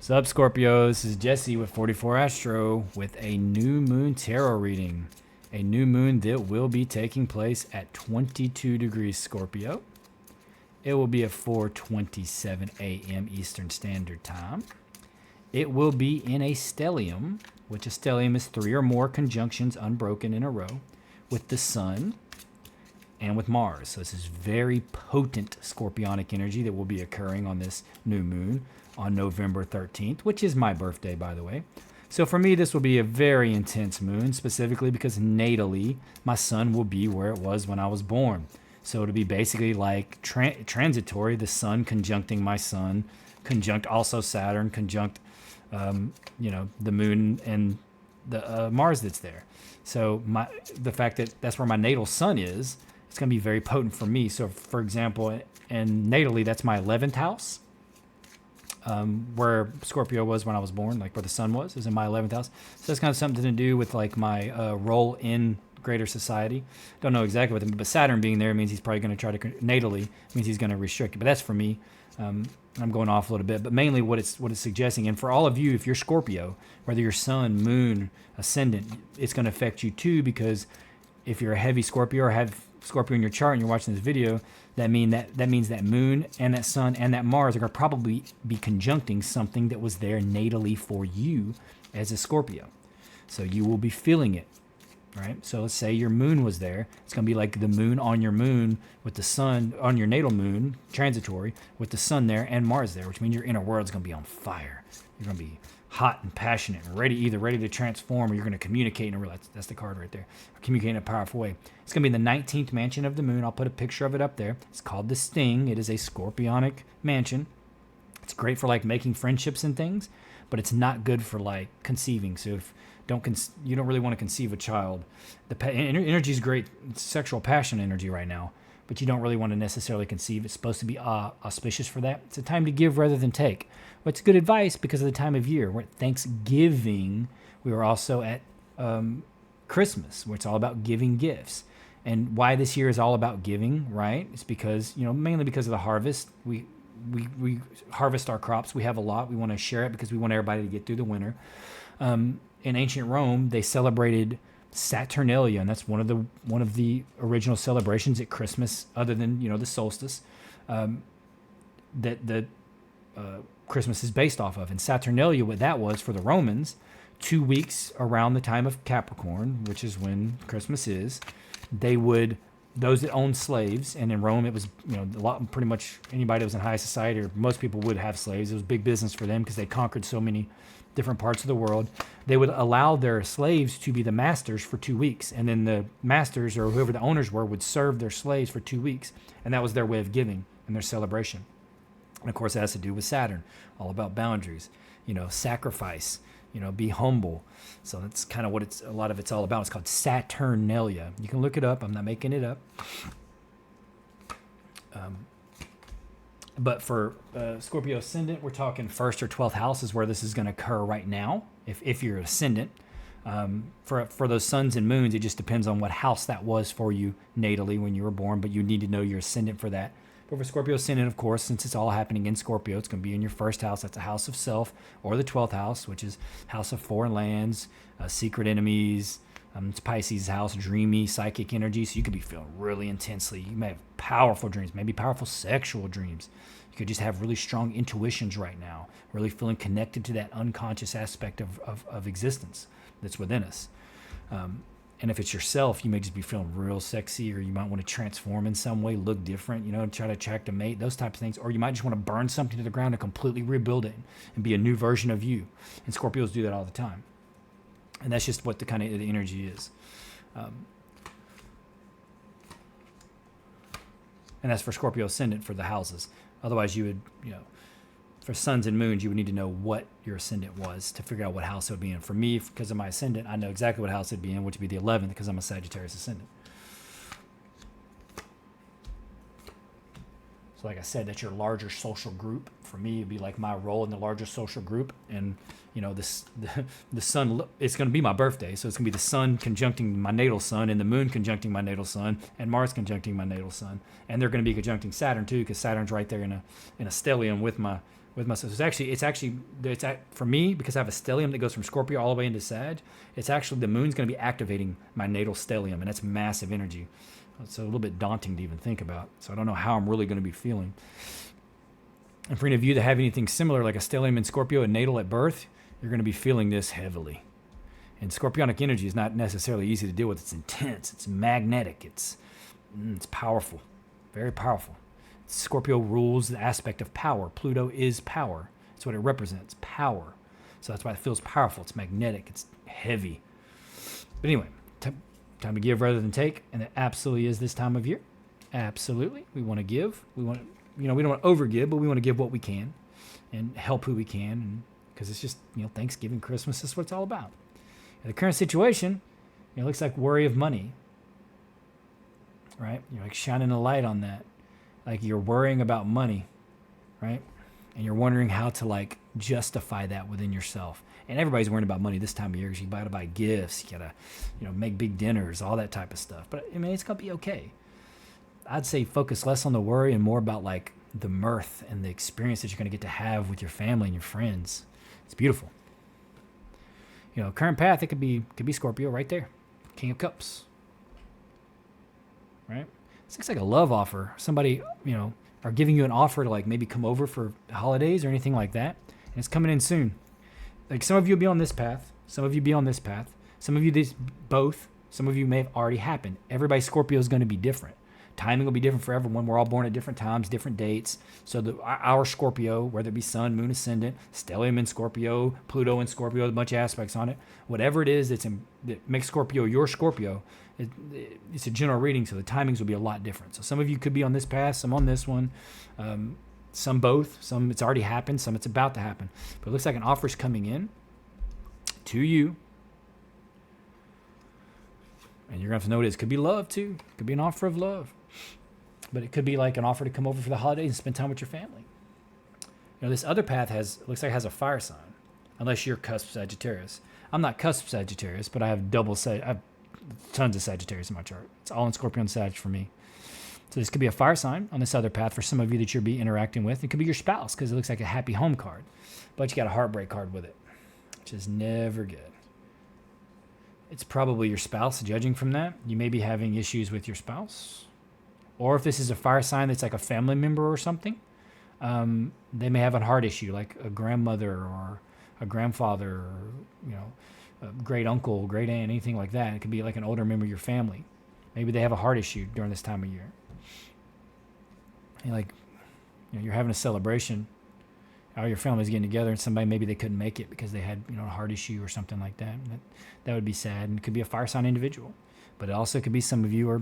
What's up, Scorpio? This is Jesse with 44 Astro with a new moon tarot reading. A new moon that will be taking place at 22 degrees Scorpio. It will be at 4:27 a.m. Eastern Standard Time. It will be in a stellium, which a stellium is 3 or more conjunctions unbroken in a row, with the Sun and with Mars. So this is very potent scorpionic energy that will be occurring on this new moon on November 13th, which is my birthday, by the way. So for me, this will be a very intense moon, specifically because natally, my sun will be where it was when I was born. So it'll be basically like transitory, the sun conjuncting my sun, conjunct also Saturn, conjunct, the moon and the Mars that's there. So the fact that that's where my natal sun is, it's going to be very potent for me. So for example, and natally, that's my 11th house. Where Scorpio was when I was born, like where the sun was, is in my 11th house. So that's kind of something to do with like my role in greater society. Don't know exactly what, but Saturn being there means he's probably going to try to natally means he's going to restrict it. But that's for me. I'm going off a little bit, but mainly what it's suggesting. And for all of you, if you're Scorpio, whether you're sun, moon, ascendant, it's going to affect you too, because if you're a heavy Scorpio or have Scorpio in your chart and you're watching this video, that means that moon and that sun and that Mars are going to probably be conjuncting something that was there natally for you as a Scorpio. So you will be feeling it, right? So let's say your moon was there. It's going to be like the moon on your moon with the sun on your natal moon, transitory, with the sun there and Mars there, which means your inner world is going to be on fire. You're going to be hot and passionate and ready to transform, or you're going to communicate in a real, that's the card right there, communicate in a powerful way. It's going to be in the 19th mansion of the moon. I'll put a picture of it up there. It's called the Sting. It is a scorpionic mansion. It's great for like making friendships and things, but it's not good for like conceiving. So if you don't really want to conceive a child. The energy is great. It's sexual passion energy right now, but you don't really want to necessarily conceive. It's supposed to be auspicious for that. It's a time to give rather than take. Well, it's good advice because of the time of year. We're at Thanksgiving. We were also at Christmas, where it's all about giving gifts. And why this year is all about giving, right? It's because, mainly because of the harvest. We harvest our crops. We have a lot. We want to share it because we want everybody to get through the winter. In ancient Rome, they celebrated Saturnalia, and that's one of the original celebrations at Christmas, other than the solstice, that Christmas is based off of. And Saturnalia, what that was for the Romans, 2 weeks around the time of Capricorn, which is when Christmas is, those that owned slaves, and in Rome it was pretty much anybody that was in high society, or most people would have slaves. It was big business for them because they conquered so many different parts of the world. They would allow their slaves to be the masters for 2 weeks, and then the masters, or whoever the owners were, would serve their slaves for 2 weeks, and that was their way of giving and their celebration. And of course, it has to do with Saturn, all about boundaries, sacrifice, be humble. So that's kind of what a lot of it's all about. It's called Saturnalia. You can look it up. I'm not making it up. But for Scorpio ascendant, we're talking 1st or 12th house is where this is going to occur right now, if you're ascendant. For those suns and moons, it just depends on what house that was for you natally when you were born, but you need to know your ascendant for that. But for Scorpio ascendant, of course, since it's all happening in Scorpio, it's going to be in your 1st house. That's a house of self, or the 12th house, which is house of foreign lands, secret enemies. It's Pisces house, dreamy, psychic energy. So you could be feeling really intensely. You may have powerful dreams, maybe powerful sexual dreams. You could just have really strong intuitions right now, really feeling connected to that unconscious aspect of existence that's within us. And if it's yourself, you may just be feeling real sexy, or you might want to transform in some way, look different, try to attract a mate, those types of things. Or you might just want to burn something to the ground and completely rebuild it and be a new version of you. And Scorpios do that all the time. And that's just what the kind of the energy is. And that's for Scorpio ascendant for the houses. Otherwise, you would, for suns and moons, you would need to know what your ascendant was to figure out what house it would be in. For me, because of my ascendant, I know exactly what house it'd be in, which would be the 11th, because I'm a Sagittarius ascendant. So like I said, that's your larger social group. For me, it'd be like my role in the larger social group. And, the sun, it's going to be my birthday. So it's going to be the sun conjuncting my natal sun, and the moon conjuncting my natal sun, and Mars conjuncting my natal sun. And they're going to be conjuncting Saturn too, because Saturn's right there in a stellium with my with myself. For me, because I have a stellium that goes from Scorpio all the way into Sag. It's actually the moon's going to be activating my natal stellium, and that's massive energy. It's a little bit daunting to even think about. So I don't know how I'm really going to be feeling. And for any of you that have anything similar, like a stellium in Scorpio and natal at birth, you're going to be feeling this heavily. And scorpionic energy is not necessarily easy to deal with. It's intense. It's magnetic. It's powerful. Very powerful. Scorpio rules the aspect of power. Pluto is power. That's what it represents, power. So that's why it feels powerful. It's magnetic. It's heavy. But anyway, time to give rather than take, and it absolutely is this time of year. Absolutely. We want to give. We want to, we don't want to overgive, but we want to give what we can and help who we can, because it's just, Thanksgiving, Christmas is what it's all about. In the current situation, it looks like worry of money, right? You're like shining a light on that. Like you're worrying about money, right? And you're wondering how to like justify that within yourself. And everybody's worrying about money this time of year because you gotta buy gifts, you gotta, make big dinners, all that type of stuff. But I mean, it's gonna be okay. I'd say focus less on the worry and more about like the mirth and the experience that you're gonna get to have with your family and your friends. It's beautiful. Current path, it could be Scorpio right there. King of Cups. Right? This looks like a love offer. Somebody, are giving you an offer to like maybe come over for holidays or anything like that. And it's coming in soon. Like some of you will be on this path. Some of you be on this path. Some of you both. Some of you may have already happened. Everybody Scorpio is going to be different. Timing will be different for everyone. We're all born at different times, different dates. So our Scorpio, whether it be Sun, Moon, Ascendant, Stellium in Scorpio, Pluto in Scorpio, a bunch of aspects on it. Whatever it is that makes Scorpio your Scorpio, it's a general reading, so the timings will be a lot different. So some of you could be on this path, some on this one, some both, some it's already happened, some it's about to happen. But it looks like an offer's coming in to you. And you're going to have to know what it is. Could be love, too. Could be an offer of love. But it could be like an offer to come over for the holidays and spend time with your family. This other path looks like it has a fire sign, unless you're cusp Sagittarius. I'm not cusp Sagittarius, but I have I have tons of Sagittarius in my chart. It's all in Scorpio and Sag for me. So this could be a fire sign on this other path for some of you that you'll be interacting with. It could be your spouse because it looks like a happy home card. But you got a heartbreak card with it, which is never good. It's probably your spouse. Judging from that, you may be having issues with your spouse. Or if this is a fire sign that's like a family member or something, they may have a heart issue, like a grandmother or a grandfather or, a great uncle, great aunt, anything like that. It could be like an older member of your family. Maybe they have a heart issue during this time of year. And you're having a celebration. All your family's getting together, and somebody maybe they couldn't make it because they had a heart issue or something like that. That would be sad, and it could be a fire sign individual. But it also could be some of you, or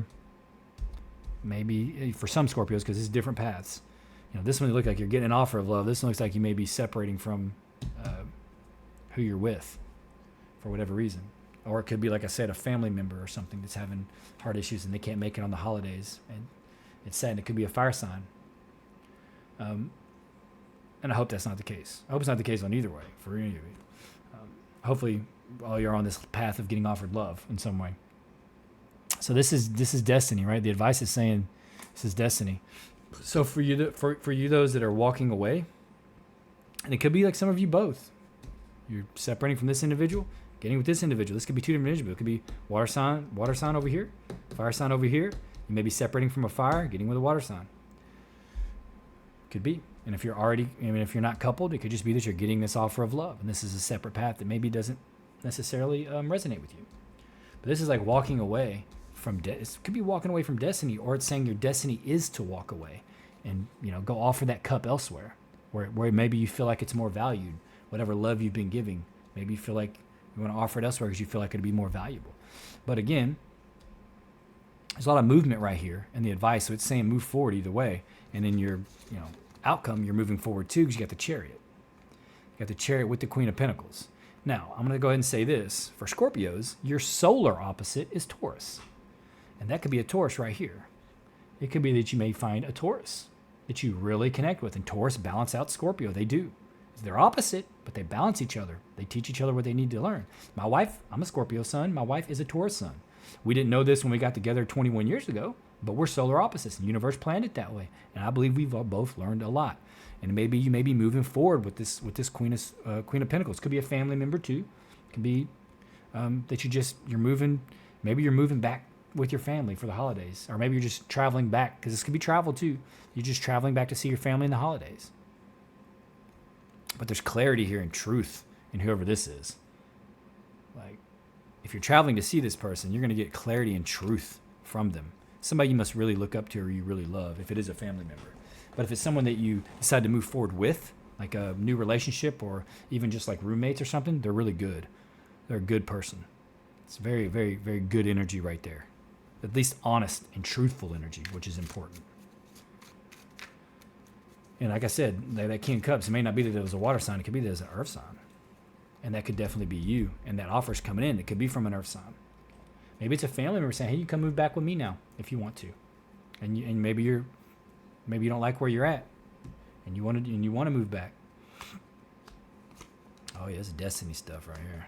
maybe for some Scorpios, because it's different paths. This one looks like you're getting an offer of love. This one looks like you may be separating from who you're with for whatever reason. Or it could be, like I said, a family member or something that's having heart issues and they can't make it on the holidays. And it's sad. And it could be a fire sign. And I hope that's not the case. I hope it's not the case on either way for any of you. Hopefully, all you're on this path of getting offered love in some way. So this is destiny, right? The advice is saying this is destiny. So for you, for you those that are walking away, and it could be like some of you both. You're separating from this individual, getting with this individual. This could be two different individuals. It could be water sign over here, fire sign over here. You may be separating from a fire, getting with a water sign. Could be. And if you're not coupled, it could just be that you're getting this offer of love, and this is a separate path that maybe doesn't necessarily resonate with you. But this is like walking away from it could be walking away from destiny, or it's saying your destiny is to walk away and go offer that cup elsewhere, where maybe you feel like it's more valued. Whatever love you've been giving, maybe you feel like you want to offer it elsewhere because you feel like it'd be more valuable. But again, there's a lot of movement right here in the advice, so it's saying move forward either way, and then your outcome, you're moving forward too, because you got the Chariot. You got the Chariot with the Queen of Pentacles. Now, I'm going to go ahead and say this. For Scorpios, your solar opposite is Taurus. And that could be a Taurus right here. It could be that you may find a Taurus that you really connect with. And Taurus balance out Scorpio. They do. They're opposite, but they balance each other. They teach each other what they need to learn. My wife, I'm a Scorpio sun. My wife is a Taurus sun. We didn't know this when we got together 21 years ago. But we're solar opposites. The universe planned it that way, and I believe we've all both learned a lot. And maybe you may be moving forward with this Queen of Pentacles. Could be a family member too. Could be that you're moving. Maybe you're moving back with your family for the holidays, or maybe you're just traveling back, because this could be travel too. You're just traveling back to see your family in the holidays. But there's clarity here and truth in whoever this is. Like, if you're traveling to see this person, you're going to get clarity and truth from them. Somebody you must really look up to or you really love, if it is a family member. But if it's someone that you decide to move forward with, like a new relationship or even just like roommates or something, they're really good. They're a good person. It's very, very, very good energy right there. At least honest and truthful energy, which is important. And like I said, that King of Cups, it may not be that it was a water sign. It could be that it was an earth sign. And that could definitely be you. And that offer's coming in. It could be from an earth sign. Maybe it's a family member saying, hey, you can come move back with me now if you want to. And maybe you don't like where you're at. And you want to move back. Oh, yeah, this is destiny stuff right here.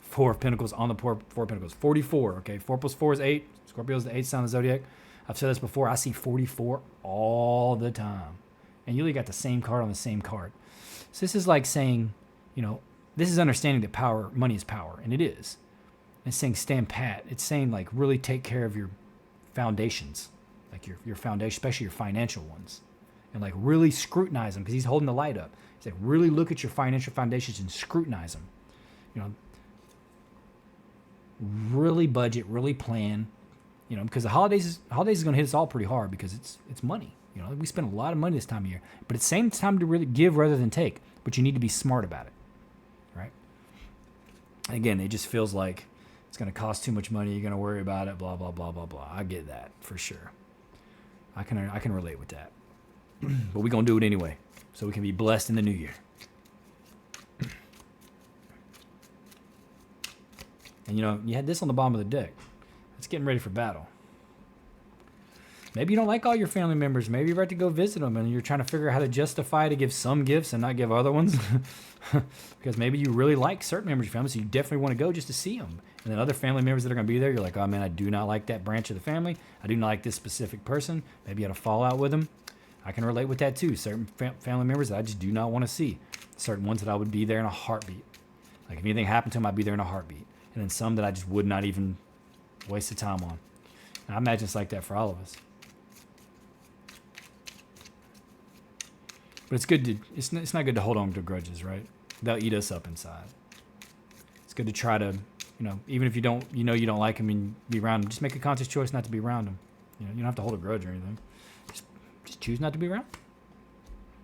4 of Pentacles on the 4 of Pentacles. 44, okay? 4 plus 4 is 8. Scorpio is the 8th sign of the zodiac. I've said this before. I see 44 all the time. And you usually got the same card on the same card. So this is like saying, this is understanding that money is power. And it is. It's saying stand pat. It's saying like really take care of your foundations. Like your foundation, especially your financial ones. And like really scrutinize them, because he's holding the light up. He's like, really look at your financial foundations and scrutinize them. Really budget, really plan. Because the holidays is going to hit us all pretty hard, because it's money. We spend a lot of money this time of year. But it's the same time to really give rather than take. But you need to be smart about it. Right? And again, it just feels like it's going to cost too much money. You're going to worry about it, blah, blah, blah, blah, blah. I get that for sure. I can relate with that. But we're going to do it anyway, so we can be blessed in the new year. And you had this on the bottom of the deck. It's getting ready for battle. Maybe you don't like all your family members. Maybe you're about to go visit them, and you're trying to figure out how to justify to give some gifts and not give other ones. Because maybe you really like certain members of your family, so you definitely want to go just to see them. And then other family members that are going to be there, you're like, oh man, I do not like that branch of the family. I do not like this specific person. Maybe you had a fallout with them. I can relate with that too. Certain family members that I just do not want to see. Certain ones that I would be there in a heartbeat. Like if anything happened to them, I'd be there in a heartbeat. And then some that I just would not even waste the time on. And I imagine it's like that for all of us. But it's good to, it's not good to hold on to grudges, right? They'll eat us up inside. It's good to try to, even if you don't like them and be around them, just make a conscious choice not to be around them. You don't have to hold a grudge or anything. Just choose not to be around.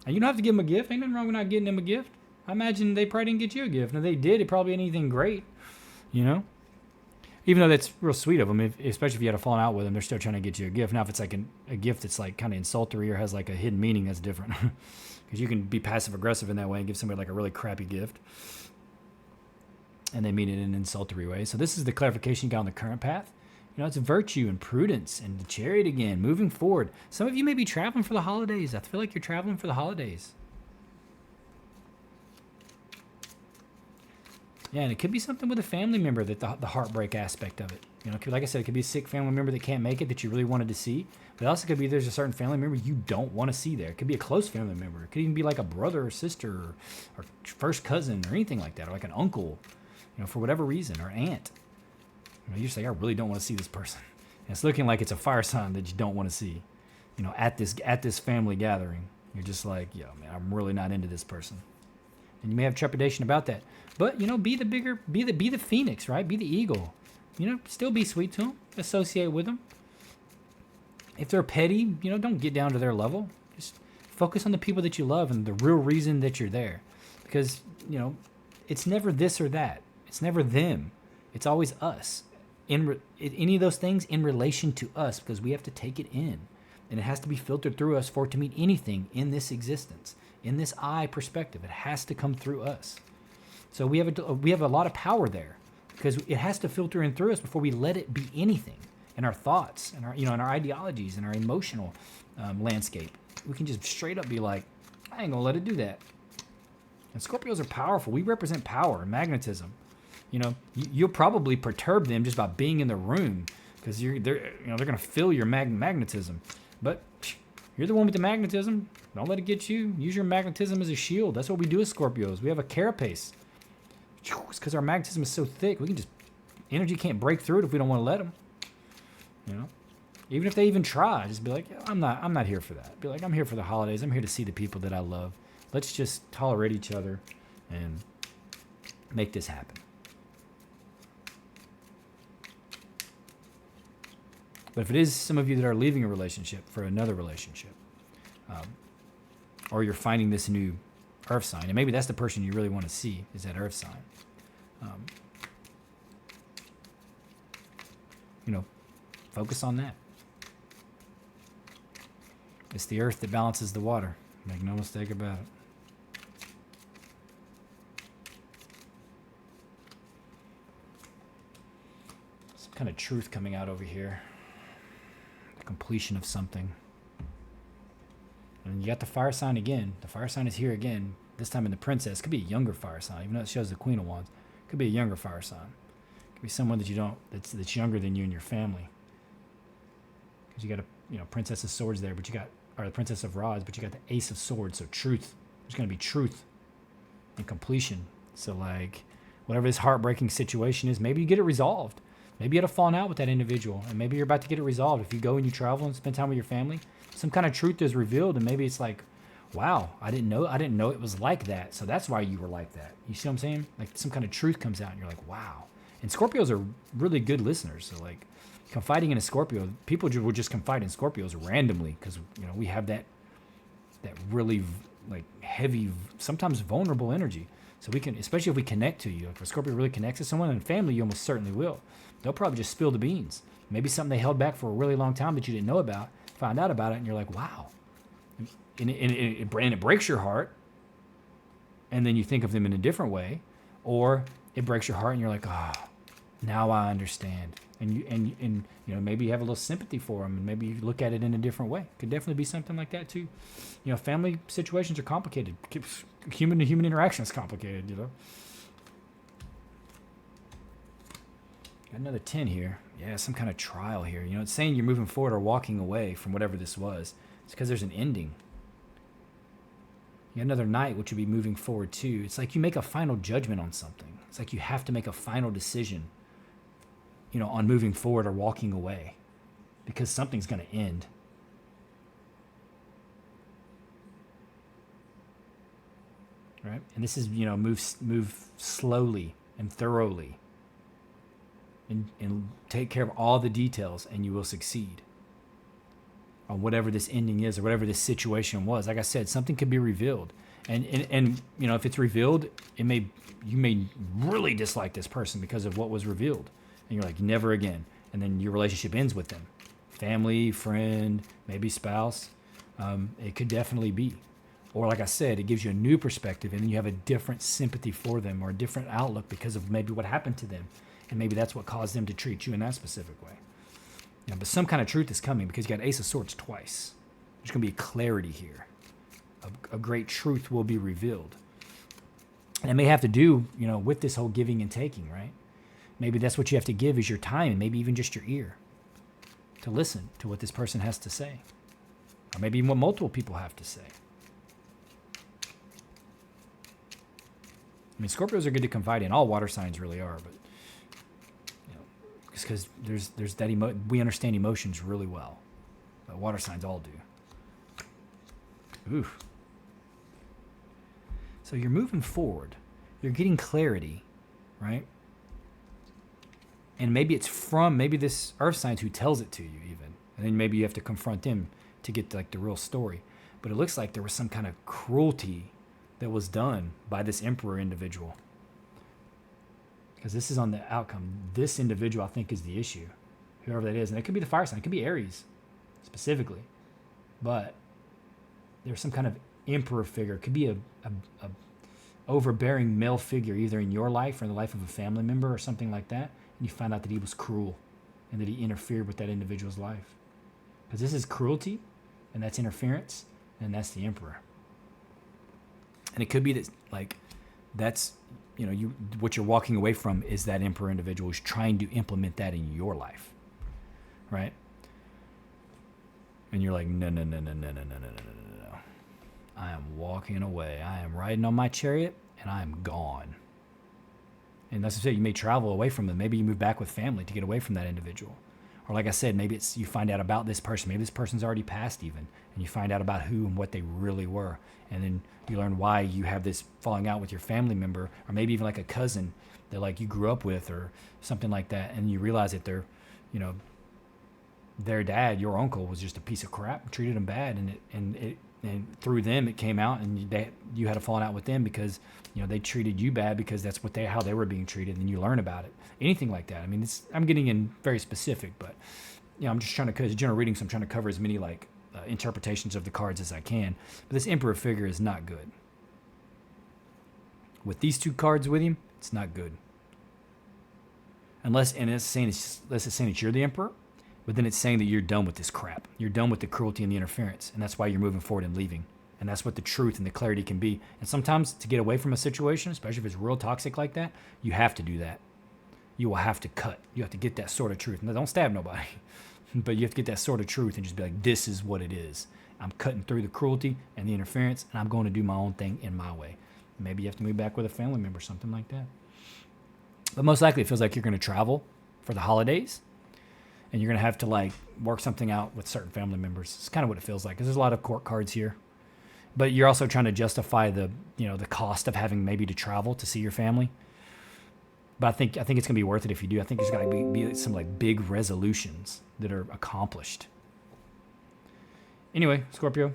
And you don't have to give them a gift. Ain't nothing wrong with not getting them a gift. I imagine they probably didn't get you a gift. And if they did, it probably ain't anything great, Even though that's real sweet of them, especially if you had a falling out with them, they're still trying to get you a gift. Now, if it's like a gift that's like kind of insultory or has like a hidden meaning, that's different. Because you can be passive aggressive in that way and give somebody like a really crappy gift, and they mean it in an insultory way. So this is the clarification you got on the current path. It's virtue and prudence and the chariot again, moving forward. Some of you may be traveling for the holidays. I feel like you're traveling for the holidays. Yeah, and it could be something with a family member, that the heartbreak aspect of it. Like I said, it could be a sick family member that can't make it that you really wanted to see. But it also could be there's a certain family member you don't want to see there. It could be a close family member. It could even be like a brother or sister or first cousin or anything like that, or like an uncle, for whatever reason, or aunt. You're just like, I really don't want to see this person. And it's looking like it's a fire sign that you don't want to see, at this family gathering. You're just like, yo, man, I'm really not into this person. And you may have trepidation about that. But, be the phoenix, right? Be the eagle. Still be sweet to them. Associate with them. If they're petty, don't get down to their level. Just focus on the people that you love and the real reason that you're there. Because, it's never this or that. It's never them. It's always us. Any of those things in relation to us, because we have to take it in. And it has to be filtered through us for it to mean anything in this existence. In this I perspective, it has to come through us. So we have a lot of power there, because it has to filter in through us before we let it be anything in our thoughts and our in our ideologies and our emotional landscape. We can just straight up be like, I ain't gonna let it do that. And Scorpios are powerful. We represent power and magnetism. You'll probably perturb them just by being in the room, because they're gonna feel your magnetism, but you're the one with the magnetism. Don't let it get you. Use your magnetism as a shield. That's what we do as Scorpios. We have a carapace. It's because our magnetism is so thick. We can just energy can't break through it if we don't want to let them. You know, even if they even try, just be like, I'm not here for that. Be like, I'm here for the holidays. I'm here to see the people that I love. Let's just tolerate each other and make this happen. But if it is some of you that are leaving a relationship for another relationship, or you're finding this new earth sign, and maybe that's the person you really want to see is that earth sign. Focus on that. It's the earth that balances the water. Make no mistake about it. Some kind of truth coming out over here. The completion of something. And you got the fire sign again. The fire sign is here again. This time in the princess. Could be a younger fire sign, even though it shows the Queen of Wands. Could be a younger fire sign. Could be someone that you don't that's younger than you and your family. Because you got a Princess of Swords there, but or the Princess of Rods, but you got the Ace of Swords. So truth. There's gonna be truth and completion. So like whatever this heartbreaking situation is, maybe you get it resolved. Maybe you had a falling out with that individual, and maybe you're about to get it resolved. If you go and you travel and spend time with your family, some kind of truth is revealed, and maybe it's like, wow, I didn't know it was like that. So that's why you were like that. You see what I'm saying? Like some kind of truth comes out, and you're like, wow. And Scorpios are really good listeners. So like confiding in a Scorpio, people will just confide in Scorpios randomly because we have that really like heavy, sometimes vulnerable energy. So we can, especially if we connect to you. If a Scorpio really connects to someone in family, you almost certainly will. They'll probably just spill the beans. Maybe something they held back for a really long time that you didn't know about, find out about it, and you're like, wow. And it breaks your heart, and then you think of them in a different way, or it breaks your heart, and you're like, now I understand. And maybe you have a little sympathy for them, and maybe you look at it in a different way. Could definitely be something like that too. Family situations are complicated. Human to human interaction is complicated. Got another 10 here. Yeah, some kind of trial here. It's saying you're moving forward or walking away from whatever this was. It's because there's an ending. You got another Knight, which would be moving forward too. It's like you make a final judgment on something. It's like you have to make a final decision, on moving forward or walking away, because something's going to end. Right? And this is, move slowly and thoroughly. And take care of all the details, and you will succeed on whatever this ending is or whatever this situation was. Like I said, something could be revealed, and if it's revealed, you may really dislike this person because of what was revealed, and you're like, never again. And then your relationship ends with them, family, friend, maybe spouse. It could definitely be, or like I said, it gives you a new perspective, and then you have a different sympathy for them or a different outlook because of maybe what happened to them. And maybe that's what caused them to treat you in that specific way. But some kind of truth is coming because you got Ace of Swords twice. There's going to be a clarity here. A great truth will be revealed. And it may have to do, with this whole giving and taking, right? Maybe that's what you have to give is your time, and maybe even just your ear to listen to what this person has to say. Or maybe even what multiple people have to say. Scorpios are good to confide in. All water signs really are, but because there's that we understand emotions really well. But water signs all do. Ooh. So you're moving forward. You're getting clarity, right? And maybe it's from this earth sign who tells it to you even. And then maybe you have to confront them to get like the real story. But it looks like there was some kind of cruelty that was done by this emperor individual. Because this is on the outcome. This individual, I think, is the issue. Whoever that is. And it could be the fire sign. It could be Aries, specifically. But there's some kind of emperor figure. It could be a overbearing male figure, either in your life or in the life of a family member or something like that. And you find out that he was cruel and that he interfered with that individual's life. Because this is cruelty, and that's interference, and that's the emperor. And it could be that, that's... what you're walking away from is that emperor individual who's trying to implement that in your life. right? And you're like, no, no, no, no, no, no, no, no, no, no, no. I am walking away. I am riding on my chariot, and I am gone. And that's what I said. You may travel away from them. Maybe you move back with family to get away from that individual. Or like I said, maybe it's you find out about this person. Maybe this person's already passed even, and you find out about who and what they really were. And then you learn why you have this falling out with your family member, or maybe even like a cousin that like you grew up with or something like that. And you realize that they're, you know, their dad, your uncle, was just a piece of crap, treated them bad, and through them it came out, and you had a falling out with them because you know they treated you bad because that's how they were being treated, and you learn about it. Anything like that. I mean, I'm getting in very specific, but you know, I'm just trying to, it's a general reading, so I'm trying to cover as many like interpretations of the cards as I can. But this Emperor figure is not good. With these two cards with him, it's not good. Unless it's saying that you're the Emperor. But then it's saying that you're done with this crap. You're done with the cruelty and the interference. And that's why you're moving forward and leaving. And that's what the truth and the clarity can be. And sometimes to get away from a situation, especially if it's real toxic like that, you have to do that. You will have to cut. You have to get that sort of truth. Now, don't stab nobody. But you have to get that sort of truth and just be like, this is what it is. I'm cutting through the cruelty and the interference, and I'm going to do my own thing in my way. Maybe you have to move back with a family member, something like that. But most likely it feels like you're going to travel for the holidays. And you're going to have to like work something out with certain family members. It's kind of what it feels like, because there's a lot of court cards here. But you're also trying to justify the cost of having maybe to travel to see your family. But I think it's going to be worth it if you do. I think there's got to be some like big resolutions that are accomplished. Anyway, Scorpio,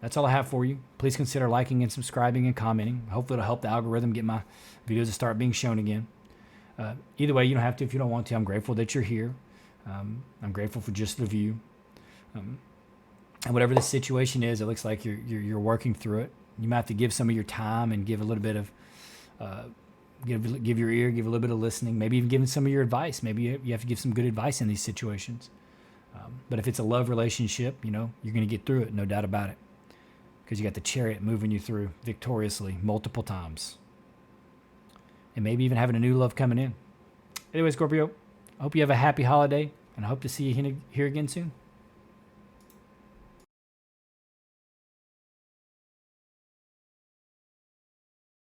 that's all I have for you. Please consider liking and subscribing and commenting. Hopefully it'll help the algorithm get my videos to start being shown again. Either way, you don't have to if you don't want to. I'm grateful that you're here. I'm grateful for just the view. And whatever the situation is, it looks like you're working through it. You might have to give some of your time and give a little bit of, give your ear, give a little bit of listening, maybe even giving some of your advice. Maybe you have to give some good advice in these situations. But if it's a love relationship, you know, you're going to get through it, no doubt about it. Because you got the chariot moving you through victoriously multiple times. And maybe even having a new love coming in. Anyway, Scorpio, I hope you have a happy holiday, and I hope to see you here again soon.